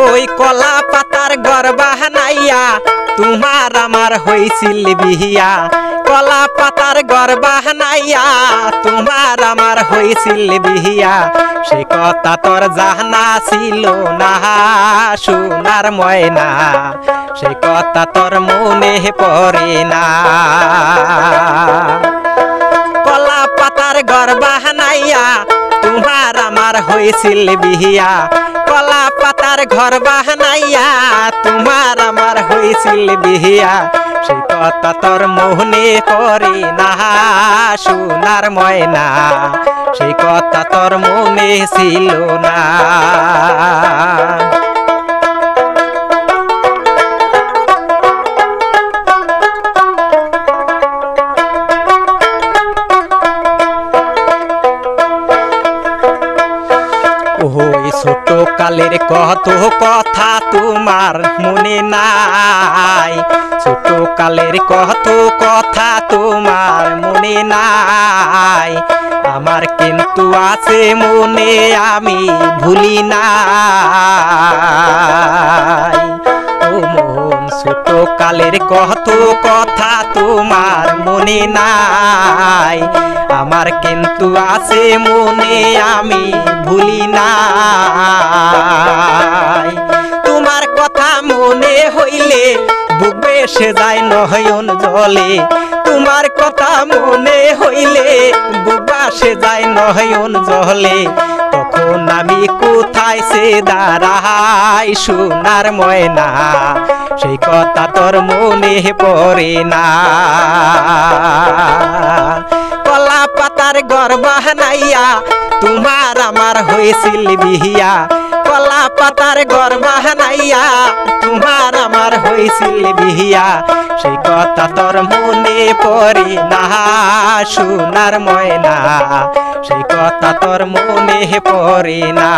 ওই কলা পাতার ঘর বানাইয়া তোমার আমার হইছিল বিহিয়া কলা পাতার ঘর বানাইয়া তোমার আমার হইছিল বিহিয়া সে কথা তোর জানা ছিল না সোনার ময়না সে কথা তোর মনে পড়ে না কলা পাতার ঘর বানাইয়া তোমার আমার হইছিল বিহিয়া কলা পাতার ঘর বানাইয়া তোমার আমার হইছিল বিহিয়া সেই কথা তোর মনে পড়ে না সোনার ময়না সেই কথা তোর মনে ছিল না ওই ছোট কালের কত কথা তোমার মনে নাই ছোট কালের কত কথা তোমার মনে নাই আমার কিন্তু আছে মনে আমি ভুলি নাই ও মন ছোট কালের কত কথা তোমার মনে নাই আমার কিন্তু আছে মনে আমি ভুলি নাই তোমার কথা মনে হইলে বুক বেসে যায় নয়ন জলে তোমার কথা মনে হইলে বুক বাসে যায় নয়ন জলে তখন আমি কোথায় সে দাঁড়াই সোনার ময়না সেই কথা তোর মনে পড়ে না কলা পাতার ঘর বানাইয়া তোমার আমার হয়েছিল বিহিয়া কলা পাতার ঘর বানাইয়া তোমার আমার হয়েছিল বিহিয়া সেই কথা তোর মনে পড়ে না সোনার ময়না সেই কথা তোর মনে পড়ে না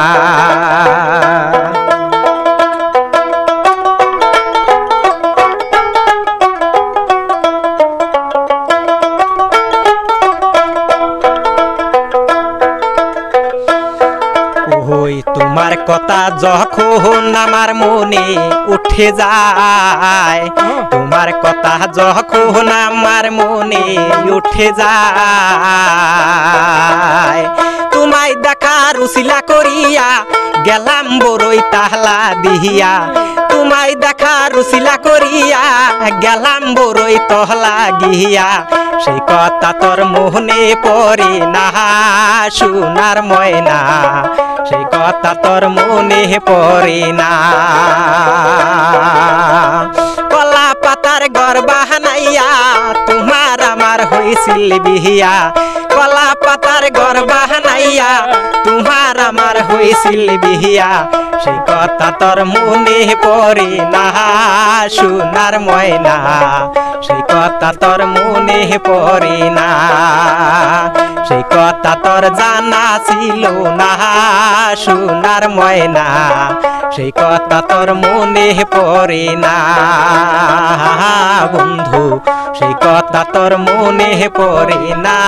ওই তোমার কথা যখন আমার মনে উঠে যায় তোমার কথা যখন আমার মনে উঠে যায় তোমায় দেখার উসিলা করিয়া গেলাম বড়ই তাহলা দিহিয়া তোমায় দেখার উসিলা করিয়া গেলাম বড়ই তহলা গিয়া সেই কথা তোর মনে পড়ে না সোনার ময়না সেই কথা তোর মনে পড়ে না কলা পাতার ঘর বানাইয়া তোমার আমার হইছিল বিহিয়া কলা পাতার ঘর বানাইয়া তোমার আমার হইছিল বিহিয়া সেই কথা তোর মনে পড়ে না সোনার ময়না সেই কথা তোর মনে পড়ে না সেই কথা তোর জানা ছিল না সোনার ময়না সেই কথা তোর মনে পড়ে না বন্ধু সেই কথা তোর মনে পড়ে না